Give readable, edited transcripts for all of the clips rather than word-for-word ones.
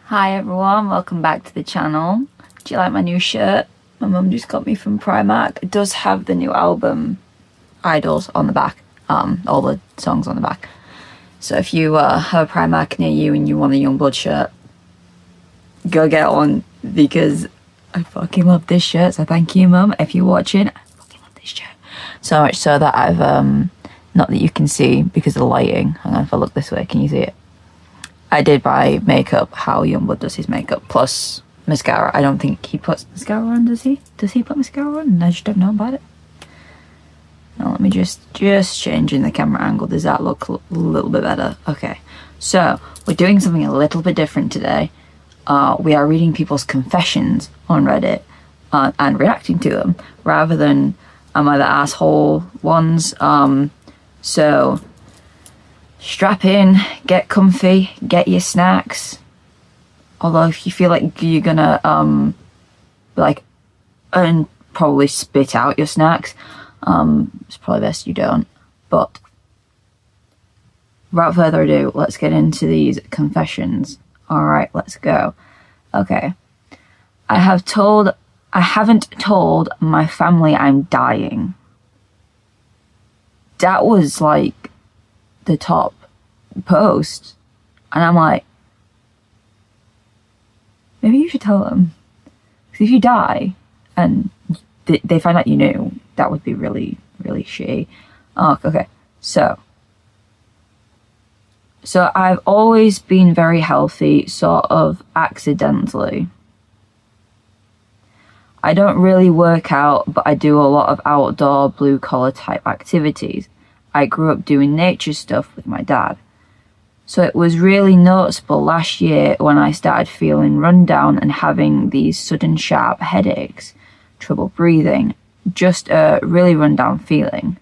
Hi everyone, welcome back to the channel. Do you like my new shirt? My mum just got me from Primark. It does have the new album Idols on the back, all the songs on the back. So if you have a Primark near you and you want a Youngblood shirt, go get one because I fucking love this shirt. So thank you, mum, if you're watching. I fucking love this shirt. So much so that I've, not that you can see because of the lighting. Hang on, if I look this way, can you see it? I did buy makeup how Youngblood does his makeup, plus mascara. I don't think he puts mascara on, does he? Does he put mascara on? I just don't know about it. Now let me just changing the camera angle. Does that look a little bit better? Okay. So, we're doing something a little bit different today. We are reading people's confessions on Reddit and reacting to them, rather than am I the asshole ones. So strap in, get comfy, get your snacks. Although if you feel like you're gonna and probably spit out your snacks, it's probably best you don't. But without further ado, let's get into these confessions. Alright, let's go. Okay. I haven't told my family I'm dying. That was like the top post, and I'm like, maybe you should tell them, because if you die and they find out you knew, that would be really, really shitty. Oh, okay, so I've always been very healthy, sort of accidentally. I don't really work out, but I do a lot of outdoor blue-collar type activities. I grew up doing nature stuff with my dad. So it was really noticeable last year when I started feeling run down and having these sudden sharp headaches, trouble breathing, just a really run down feeling.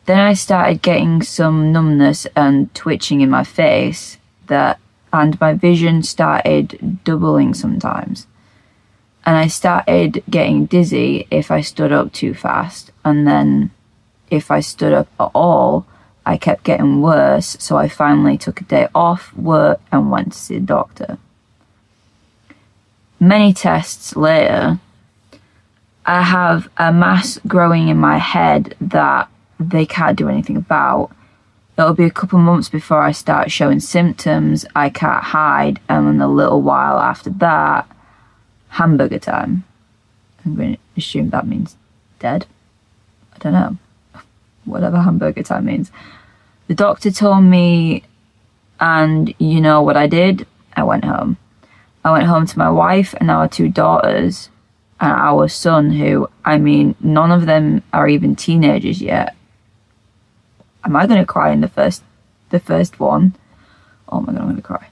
Then I started getting some numbness and twitching in my face, and my vision started doubling sometimes. And I started getting dizzy if I stood up too fast, and then if I stood up at all, I kept getting worse, so I finally took a day off work and went to see a doctor. Many tests later, I have a mass growing in my head that they can't do anything about. It'll be a couple months before I start showing symptoms I can't hide, and then a little while after that, hamburger time. I'm going to assume that means dead. I don't know. Whatever hamburger time means. The doctor told me, and you know what I did? I went home. I went home to my wife and our 2 daughters and our son, who, I mean, none of them are even teenagers yet. Am I going to cry in the first one? Oh my god, I'm going to cry.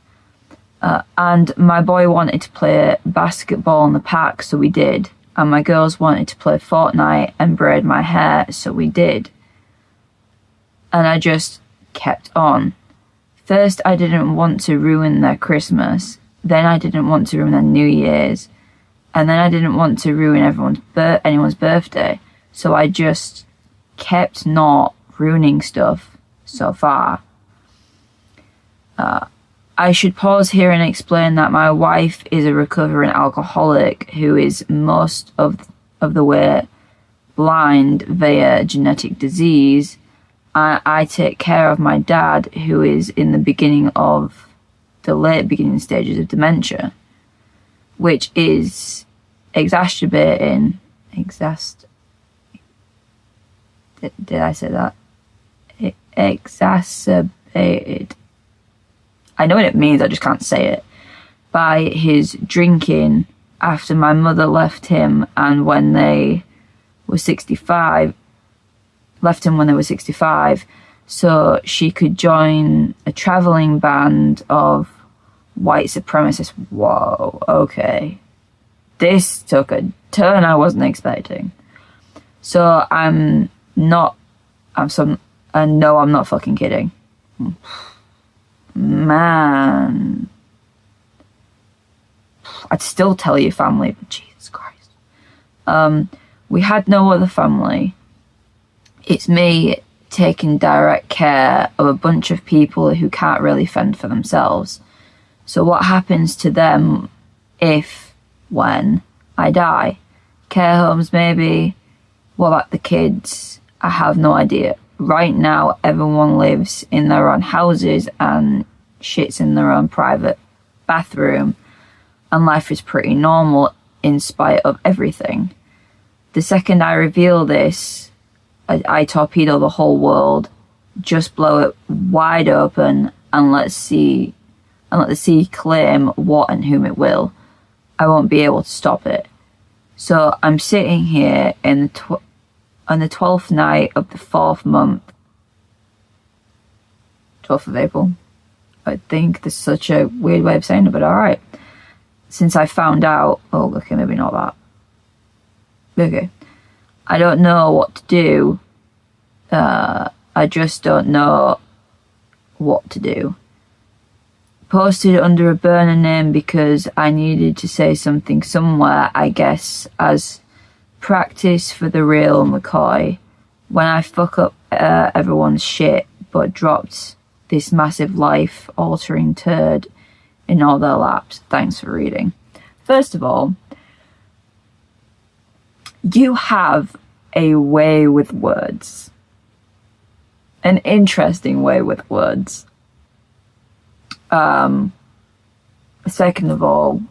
And my boy wanted to play basketball in the park, so we did. And my girls wanted to play Fortnite and braid my hair, so we did. And I just kept on. First, I didn't want to ruin their Christmas. Then I didn't want to ruin their New Year's. And then I didn't want to ruin anyone's birthday. So I just kept not ruining stuff so far. I should pause here and explain that my wife is a recovering alcoholic who is most of the way blind via genetic disease. I take care of my dad, who is in the late beginning stages of dementia, which is exacerbating. Did I say that? Exacerbated. I know what it means, I just can't say it. By his drinking after my mother left him, and when they were 65, so she could join a traveling band of white supremacists. Whoa, okay. This took a turn I wasn't expecting. So I'm not fucking kidding. Man. I'd still tell your family, but Jesus Christ. We had no other family. It's me taking direct care of a bunch of people who can't really fend for themselves. So what happens to them when I die? Care homes, maybe. What about the kids? I have no idea. Right now, everyone lives in their own houses and shits in their own private bathroom, and life is pretty normal in spite of everything. The second I reveal this, I torpedo the whole world, just blow it wide open and let the sea claim what and whom it will. I won't be able to stop it. So I'm sitting here on the 12th night of the 4th month, 12th of April. I think there's such a weird way of saying it, but alright. Since I found out, oh, okay, maybe not that. Okay. I don't know what to do. I just don't know what to do. Posted under a burner name because I needed to say something somewhere, I guess, as practice for the real McCoy. When I fuck up everyone's shit, but dropped this massive life-altering turd in all their laps. Thanks for reading. First of all, you have a way with words. An interesting way with words. Second of all,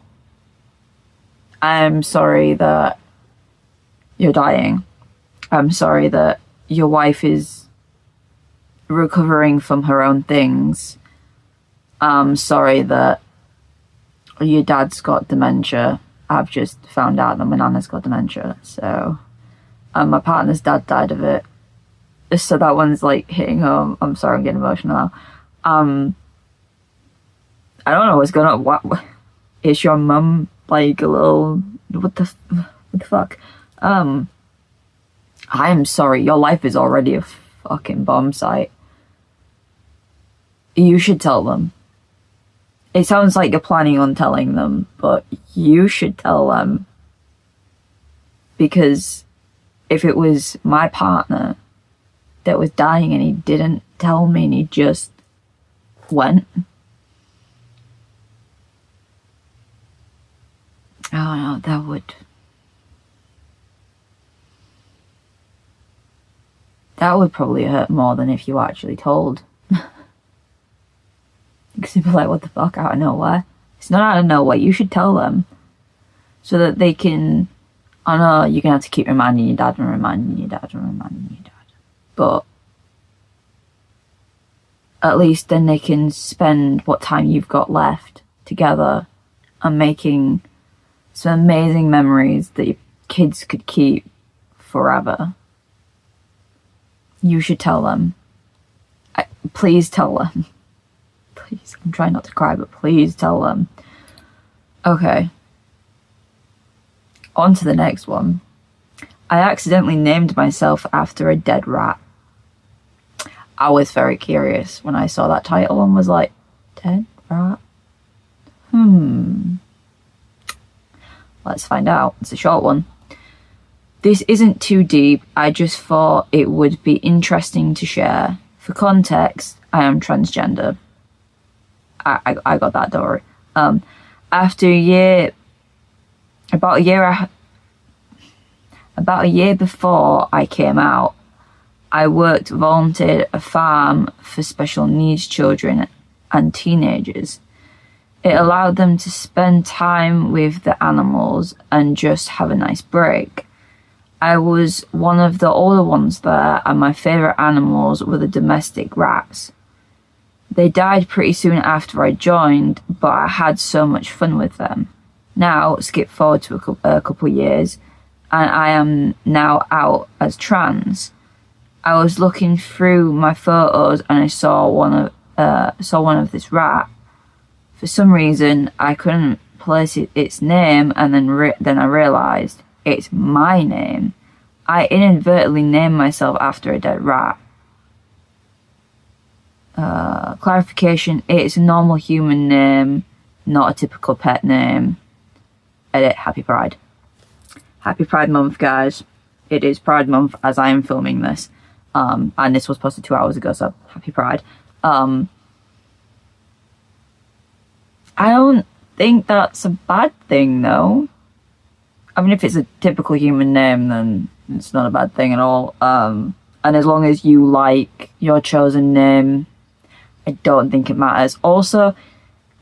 I'm sorry that you're dying. I'm sorry that your wife is recovering from her own things. I'm sorry that your dad's got dementia. I've just found out that my nana's got dementia. So, my partner's dad died of it. So that one's like hitting home. I'm sorry, I'm getting emotional now. I don't know what's going on. What is your mum like a little? What the fuck? I am sorry. Your life is already a fucking bomb site. You should tell them. It sounds like you're planning on telling them, but you should tell them. Because if it was my partner that was dying and he didn't tell me and he just went, oh no, that would probably hurt more than if you actually told. Because you'd be like, what the fuck, out of nowhere? It's not out of nowhere, you should tell them. So that they can, I know you're going to have to keep reminding your dad and reminding your dad and reminding your dad. But at least then they can spend what time you've got left together and making some amazing memories that your kids could keep forever. You should tell them. Please tell them. Please, I'm trying not to cry, but please tell them. Okay. On to the next one. I accidentally named myself after a dead rat. I was very curious when I saw that title and was like, dead rat? Let's find out. It's a short one. This isn't too deep. I just thought it would be interesting to share. For context, I am transgender. I got that, don't worry. After about a year before I came out, I volunteered at a farm for special needs children and teenagers. It allowed them to spend time with the animals and just have a nice break. I was one of the older ones there, and my favourite animals were the domestic rats. They died pretty soon after I joined, but I had so much fun with them. Now, skip forward to a couple years, and I am now out as trans. I was looking through my photos and I saw one of this rat. For some reason, I couldn't place its name, and then I realised it's my name. I inadvertently named myself after a dead rat. Clarification, it's a normal human name, not a typical pet name. Edit, Happy Pride. Happy Pride Month, guys. It is Pride Month as I am filming this. And this was posted 2 hours ago, so Happy Pride. I don't think that's a bad thing, though. I mean, if it's a typical human name, then it's not a bad thing at all. And as long as you like your chosen name, I don't think it matters. Also,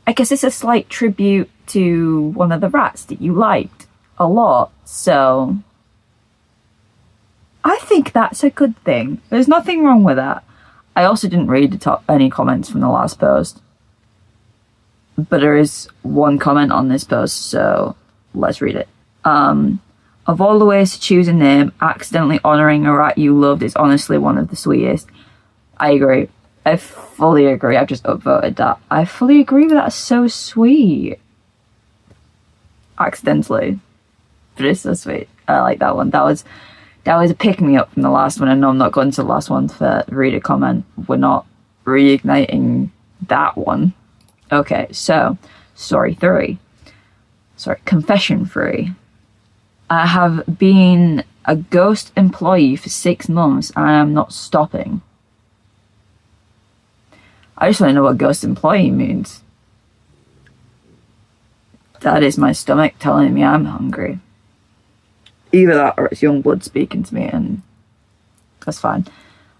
I guess it's a slight tribute to one of the rats that you liked a lot, so I think that's a good thing. There's nothing wrong with that. I also didn't read any comments from the last post, but there is one comment on this post, so let's read it. Of all the ways to choose a name, accidentally honouring a rat you loved is honestly one of the sweetest. I agree. I fully agree. I've just upvoted that. I fully agree with that. It's so sweet. Accidentally. But it's so sweet. I like that one. That was a pick-me-up from the last one. I know I'm not going to the last one for read a comment. We're not reigniting that one. Okay, so, confession 3. I have been a ghost employee for 6 months and I am not stopping. I just want to know what ghost employee means. That is my stomach telling me I'm hungry. Either that or it's young blood speaking to me, and that's fine.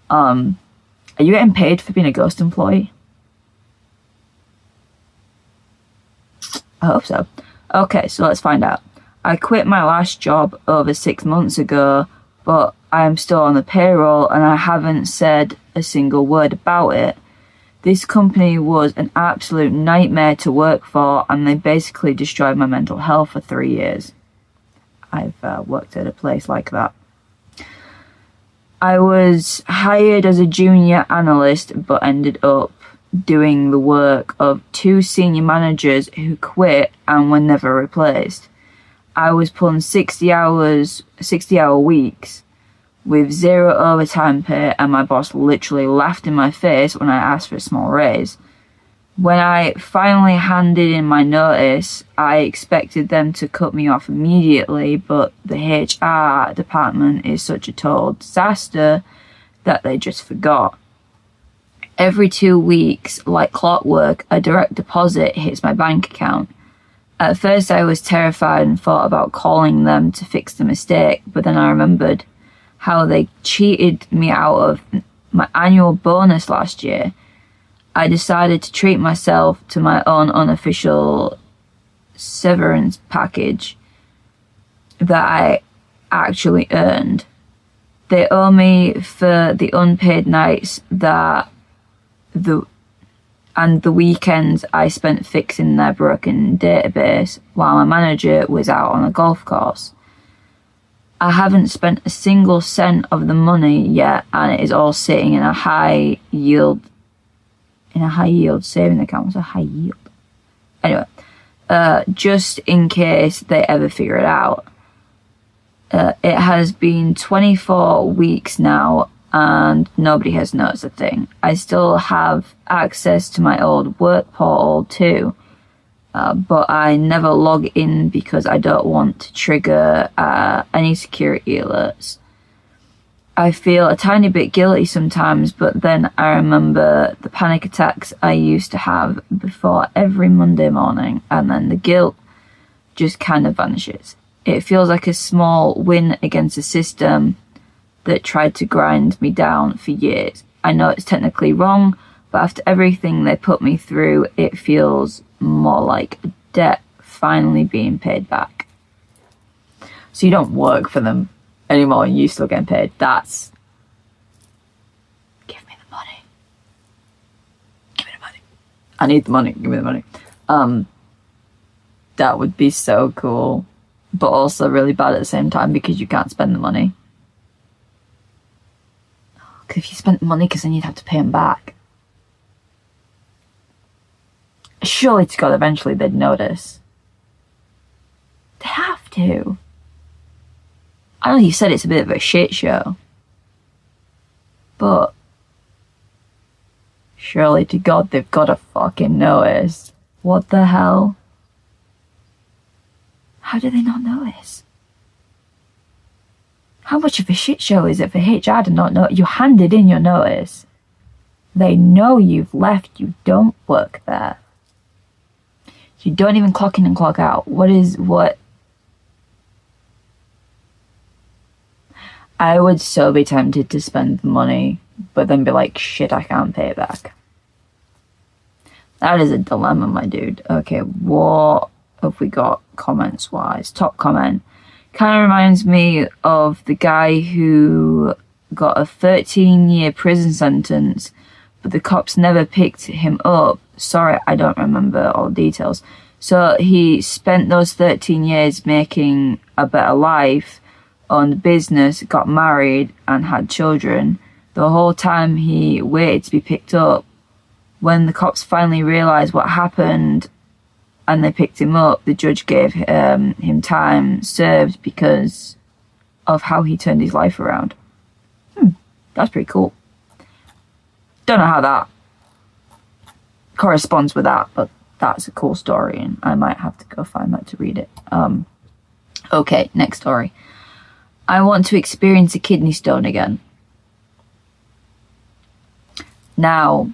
Are you getting paid for being a ghost employee? I hope so. Okay, so let's find out. I quit my last job over 6 months ago, but I am still on the payroll and I haven't said a single word about it. This company was an absolute nightmare to work for and they basically destroyed my mental health for 3 years. I've worked at a place like that. I was hired as a junior analyst but ended up doing the work of 2 senior managers who quit and were never replaced. I was pulling 60-hour weeks with 0 overtime pay, and my boss literally laughed in my face when I asked for a small raise. When I finally handed in my notice, I expected them to cut me off immediately, but the HR department is such a total disaster that they just forgot. Every 2 weeks, like clockwork, a direct deposit hits my bank account. At first I was terrified and thought about calling them to fix the mistake, but then I remembered how they cheated me out of my annual bonus last year. I decided to treat myself to my own unofficial severance package that I actually earned. They owe me for the unpaid nights and the weekends I spent fixing their broken database while my manager was out on a golf course. I haven't spent a single cent of the money yet, and it is all sitting in a high yield saving account. What's a high yield? Anyway, just in case they ever figure it out. It has been 24 weeks now, and nobody has noticed a thing. I still have access to my old work portal too, but I never log in because I don't want to trigger any security alerts. I feel a tiny bit guilty sometimes, but then I remember the panic attacks I used to have before every Monday morning, and then the guilt just kind of vanishes. It feels like a small win against a system that tried to grind me down for years. I know it's technically wrong, but after everything they put me through, it feels more like a debt finally being paid back. So you don't work for them anymore and you still getting paid. That's... Give me the money. Give me the money. I need the money. Give me the money. That would be so cool, but also really bad at the same time because you can't spend the money. Because if you spent the money, because then you'd have to pay them back. Surely to God, eventually they'd notice. They have to. I know you said it's a bit of a shit show, but surely to God they've got to fucking notice. What the hell? How do they not notice? How much of a shit show is it for HR to not know? You handed in your notice. They know you've left. You don't work there. You don't even clock in and clock out. What? I would so be tempted to spend the money, but then be like, shit, I can't pay it back. That is a dilemma, my dude. Okay, what have we got comments-wise? Top comment. Kind of reminds me of the guy who got a 13-year prison sentence, but the cops never picked him up. Sorry, I don't remember all the details. So he spent those 13 years making a better life, owned business, got married, and had children. The whole time he waited to be picked up. When the cops finally realised what happened and they picked him up, the judge gave him time served because of how he turned his life around. That's pretty cool. Don't know how that corresponds with that, but that's a cool story, and I might have to go find that to read it. Okay, next story. I want to experience a kidney stone again. Now,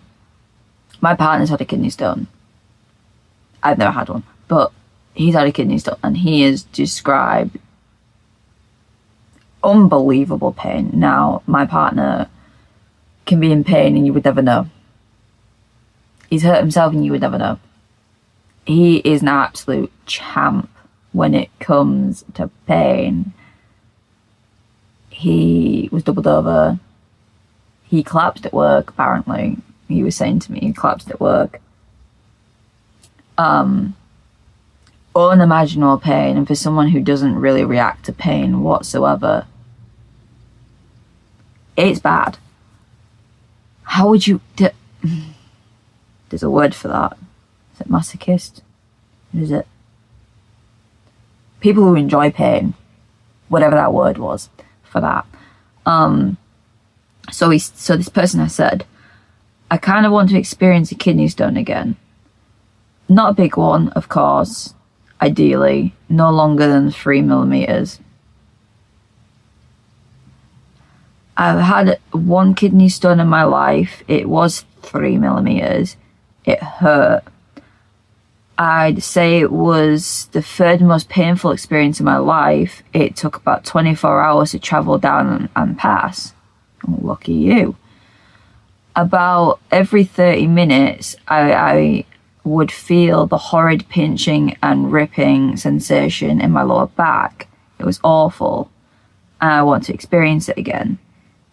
my partner's had a kidney stone. I've never had one, but he's had a kidney stone, and he has described unbelievable pain. Now, my partner can be in pain and you would never know. He's hurt himself and you would never know. He is an absolute champ when it comes to pain. He was doubled over. He collapsed at work, apparently. He was saying to me he collapsed at work. Unimaginable pain, and for someone who doesn't really react to pain whatsoever, it's bad. How would you... There's a word for that. Is it masochist? What is it? People who enjoy pain. Whatever that word was for that. So this person has said, I kind of want to experience a kidney stone again. Not a big one, of course. Ideally, no longer than 3 millimeters. I've had one kidney stone in my life. It was 3 millimeters. It hurt. I'd say it was the third most painful experience in my life. It took about 24 hours to travel down and pass. Oh, lucky you. About every 30 minutes, I would feel the horrid pinching and ripping sensation in my lower back. It was awful, and I want to experience it again.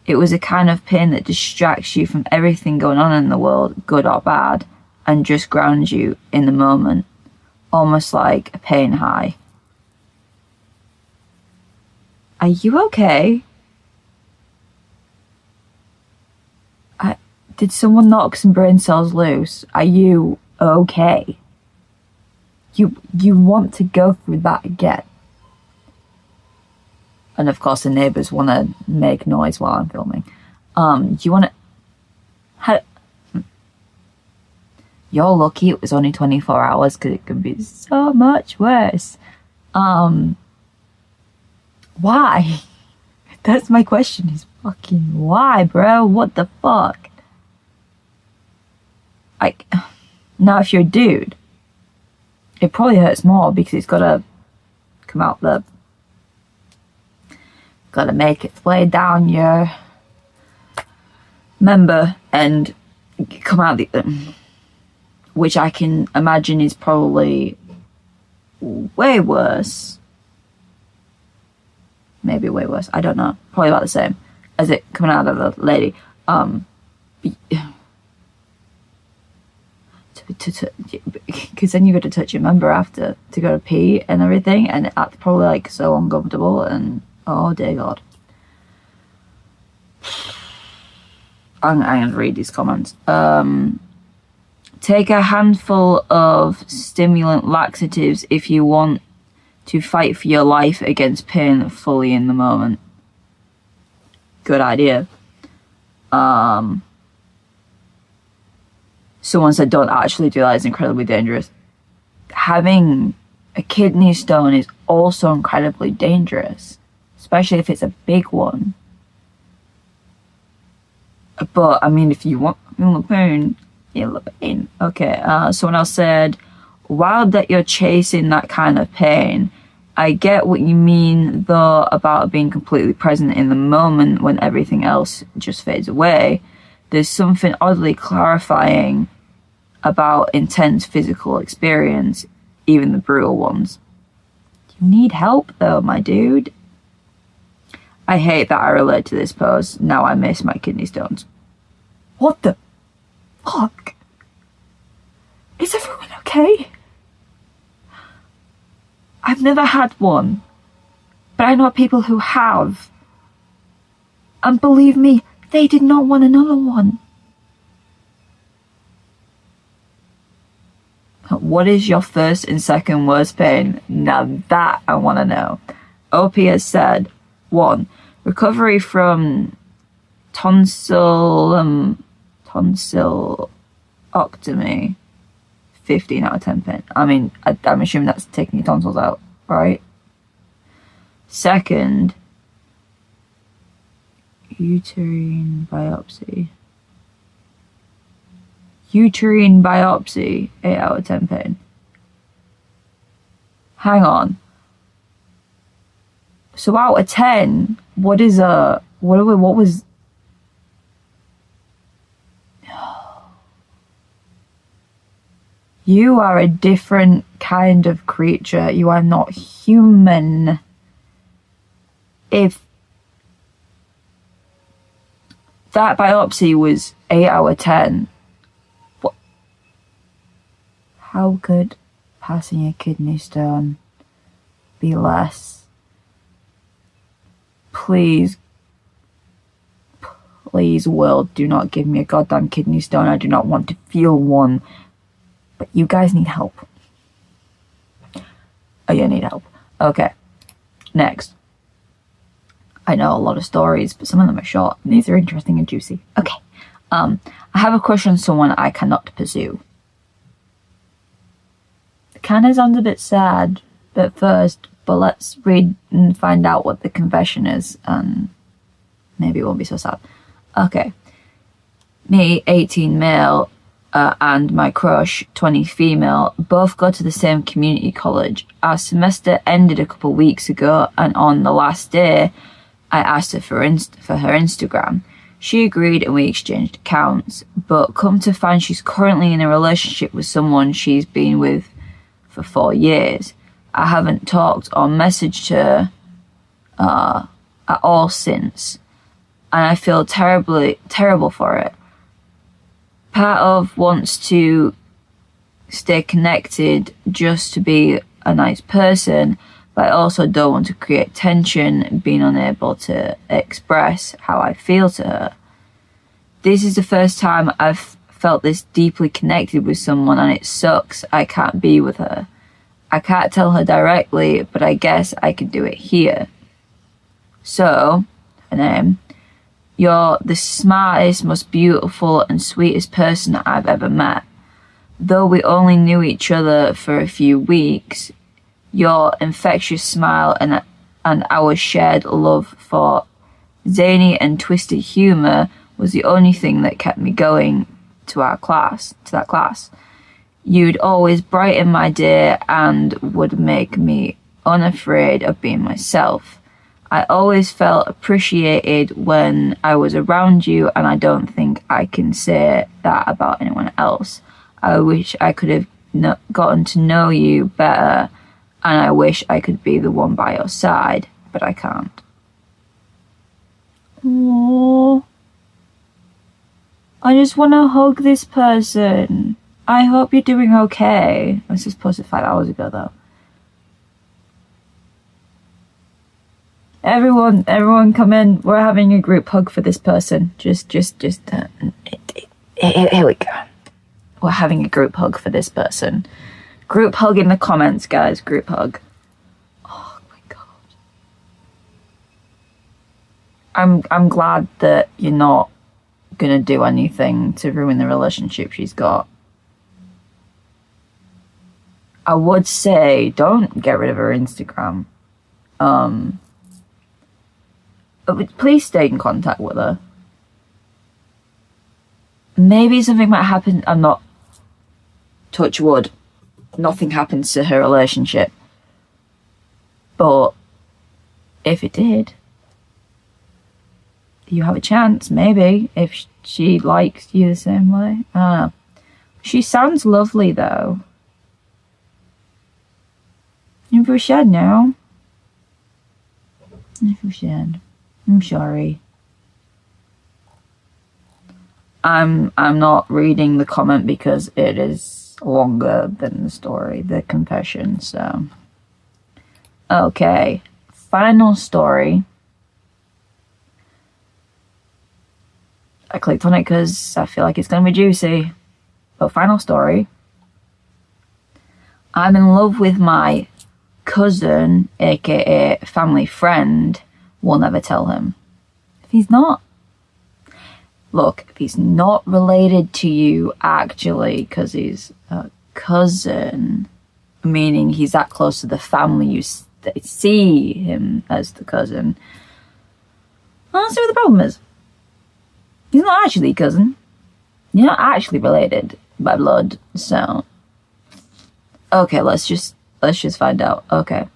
It was a kind of pain that distracts you from everything going on in the world, good or bad, and just grounds you in the moment, almost like a pain high. Are you okay? Did someone knock some brain cells loose? Are you okay? You want to go through that again? And of course the neighbours want to make noise while I'm filming. Do you want to... You're lucky it was only 24 hours, because it could be so much worse. Why? That's my question, is fucking why, bro? What the fuck? Now if you're a dude, it probably hurts more because it's got to come out the... Got to make its way down your member and come out the... which I can imagine is probably way worse. Maybe way worse, I don't know. Probably about the same as it coming out of the lady. Because then you got to touch your member after to go to pee and everything, and that's probably like so uncomfortable, and oh dear God. I'm going to read these comments. Take a handful of stimulant laxatives if you want to fight for your life against pain fully in the moment. Good idea. Someone said don't actually do that, it's incredibly dangerous. Having a kidney stone is also incredibly dangerous, especially if it's a big one. But I mean, if you want pain, feel the pain. Okay, someone else said, Wild that you're chasing that kind of pain. I get what you mean, though, about being completely present in the moment when everything else just fades away. There's something oddly clarifying about intense physical experience, even the brutal ones. You need help, though, my dude. I hate that I relate to this post. Now I miss my kidney stones. What the fuck? Is everyone okay? I've never had one, but I know people who have. And believe me, they did not want another one. What is your first and second worst pain? Now that I want to know. OP has said, 1. Recovery from tonsillectomy. 15 out of 10 pain. I mean, I'm assuming that's taking your tonsils out, right? 2nd, uterine biopsy. Uterine biopsy, 8 out of 10 pain. Hang on. So out of 10, what was... You are a different kind of creature. You are not human. If that biopsy was 8 out of 10, what? How could passing a kidney stone be less? Please, world, do not give me a goddamn kidney stone. I do not want to feel one. But you guys need help. Oh, you need help. Okay. Next. I know a lot of stories, but some of them are short. And these are interesting and juicy. Okay. I have a crush on someone I cannot pursue. It kind of sounds a bit sad at first, but let's read and find out what the confession is, and maybe it won't be so sad. Okay. Me, 18 male, and my crush, 20 female, both go to the same community college. Our semester ended a couple weeks ago, and on the last day, I asked her for her Instagram. She agreed and we exchanged accounts, but come to find she's currently in a relationship with someone she's been with for 4 years. I haven't talked or messaged her at all since, and I feel terrible for it. Part of wants to stay connected just to be a nice person, but I also don't want to create tension, being unable to express how I feel to her. This is the first time I've felt this deeply connected with someone, and it sucks I can't be with her. I can't tell her directly, but I guess I could do it here. So, her name, you're the smartest, most beautiful and sweetest person I've ever met. Though we only knew each other for a few weeks, your infectious smile and our shared love for zany and twisted humour was the only thing that kept me going to that class. You'd always brighten my day and would make me unafraid of being myself. I always felt appreciated when I was around you, and I don't think I can say that about anyone else. I wish I could have gotten to know you better, and I wish I could be the one by your side, but I can't. Aww. I just want to hug this person. I hope you're doing okay. This was posted 5 hours ago, though. Everyone come in. We're having a group hug for this person. Here we go. We're having a group hug for this person. Group hug in the comments, guys. Group hug. Oh my god. I'm glad that you're not gonna do anything to ruin the relationship she's got. I would say don't get rid of her Instagram. But please stay in contact with her. Maybe something might happen. I'm not, touch wood, nothing happens to her relationship. But if it did, you have a chance, maybe, if she likes you the same way. I don't know. She sounds lovely, though. If we should now. If we should. I'm sorry. I'm not reading the comment because it is longer than the story, the confession, so. Okay. Final story. I clicked on it because I feel like it's going to be juicy. But final story. I'm in love with my cousin, aka family friend. Will never tell him. If he's not. Look, if he's not related to you actually, because he's a cousin, meaning he's that close to the family, you see him as the cousin. I don't see what the problem is. He's not actually a cousin. You're not actually related by blood, so. Okay, let's just find out. Okay.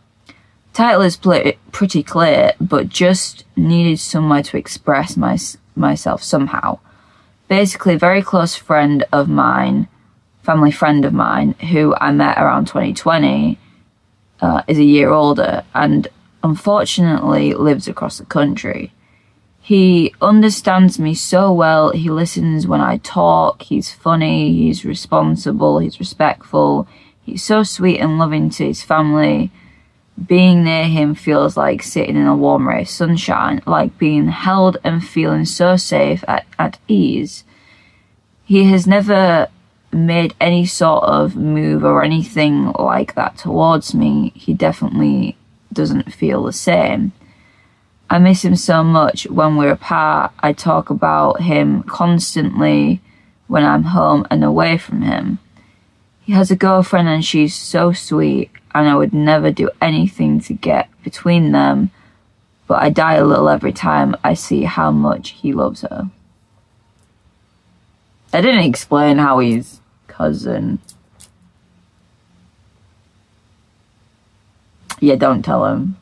Title is pretty clear, but just needed somewhere to express myself somehow. Basically, a very close friend of mine, family friend of mine, who I met around 2020, is a year older and unfortunately lives across the country. He understands me so well. He listens when I talk. He's funny. He's responsible. He's respectful. He's so sweet and loving to his family. Being near him feels like sitting in a warm ray of sunshine, like being held and feeling so safe at ease. He has never made any sort of move or anything like that towards me. He definitely doesn't feel the same. I miss him so much when we're apart. I talk about him constantly when I'm home and away from him. He has a girlfriend and she's so sweet, and I would never do anything to get between them, but I die a little every time I see how much he loves her. I didn't explain how he's cousin. Yeah, don't tell him.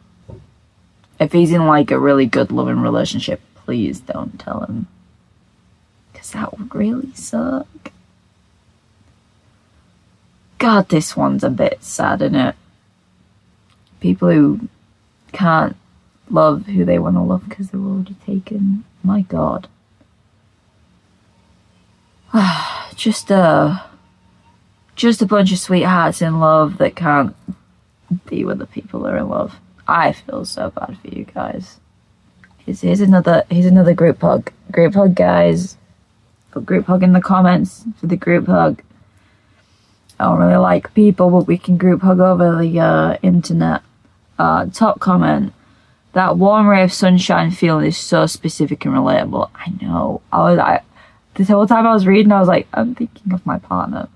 If he's in like a really good loving relationship, please don't tell him. Because that would really suck. God, this one's a bit sad, isn't it? People who can't love who they want to love because they're already taken. My God. Just a bunch of sweethearts in love that can't be with the people they're in love. I feel so bad for you guys. Here's another group hug. Group hug, guys. Put group hug in the comments for the group hug. I don't really like people, but we can group hug over the internet. Top comment. That warm ray of sunshine feeling is so specific and relatable. I know. This whole time I was reading, I was like, I'm thinking of my partner.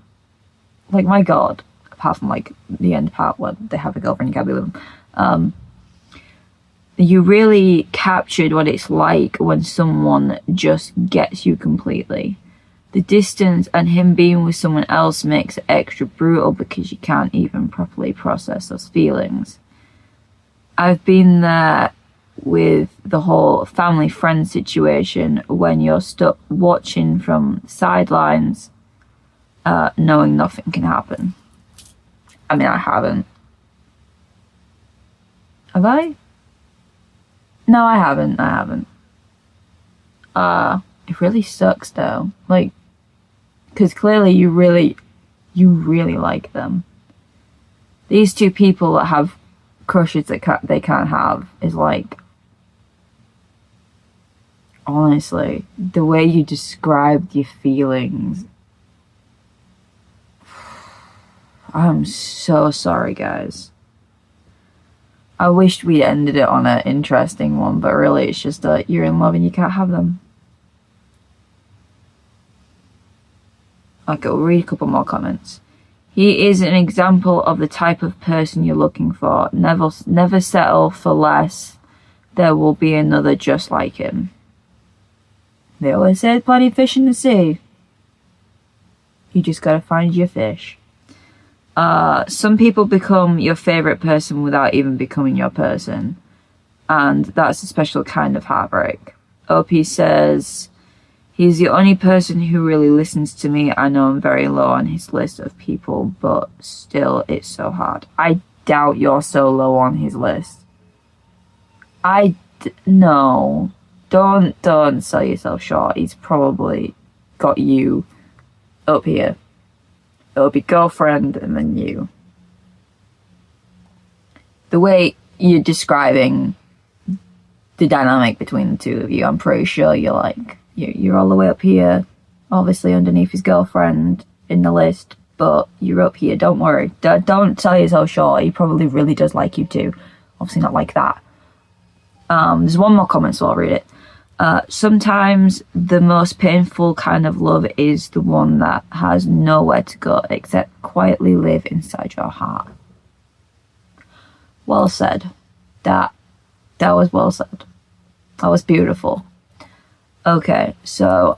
Like, my God. Apart from, like, the end part where they have a girlfriend, you can't be with them. You really captured what it's like when someone just gets you completely. The distance and him being with someone else makes it extra brutal because you can't even properly process those feelings. I've been there with the whole family friend situation when you're stuck watching from sidelines, knowing nothing can happen. I mean, I haven't. Have I? No, I haven't. It really sucks though. Like, because clearly you really like them. These two people that have crushes that they can't have is like, honestly, the way you described your feelings. I'm so sorry, guys. I wished we'd ended it on an interesting one, but really it's just that you're in love and you can't have them. Okay, we'll read a couple more comments. He is an example of the type of person you're looking for. Never settle for less. There will be another just like him. They always said plenty of fish in the sea. You just gotta find your fish. Some people become your favorite person without even becoming your person, and that's a special kind of heartbreak. OP says, he's the only person who really listens to me. I know I'm very low on his list of people, but still, it's so hard. I doubt you're so low on his list. No. Don't sell yourself short. He's probably got you up here. It'll be girlfriend and then you. The way you're describing the dynamic between the two of you, I'm pretty sure you're all the way up here, obviously underneath his girlfriend in the list, but you're up here. Don't worry. Don't sell yourself short. He probably really does like you too. Obviously not like that. There's one more comment, so I'll read it. Sometimes the most painful kind of love is the one that has nowhere to go except quietly live inside your heart. Well said. That was well said. That was beautiful. Okay, so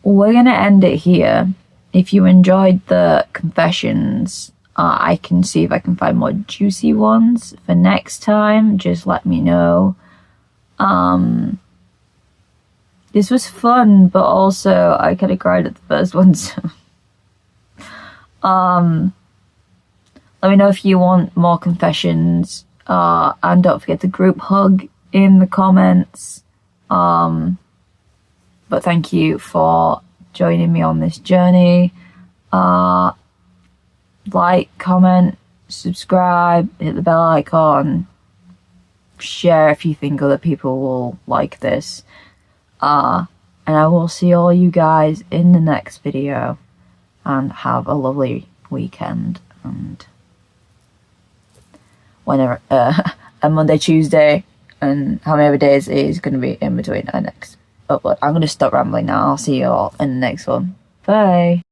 we're gonna end it here. If you enjoyed the confessions, I can see if I can find more juicy ones for next time. Just let me know. This was fun, but also I kind of cried at the first one, so let me know if you want more confessions, and don't forget to group hug in the comments. But thank you for joining me on this journey. Like, comment, subscribe, hit the bell icon, share if you think other people will like this. And I will see all you guys in the next video, and have a lovely weekend, and whenever a Monday, Tuesday, and how many other days it is going to be in between our next upload. I'm going to stop rambling now. I'll see you all in the next one. Bye.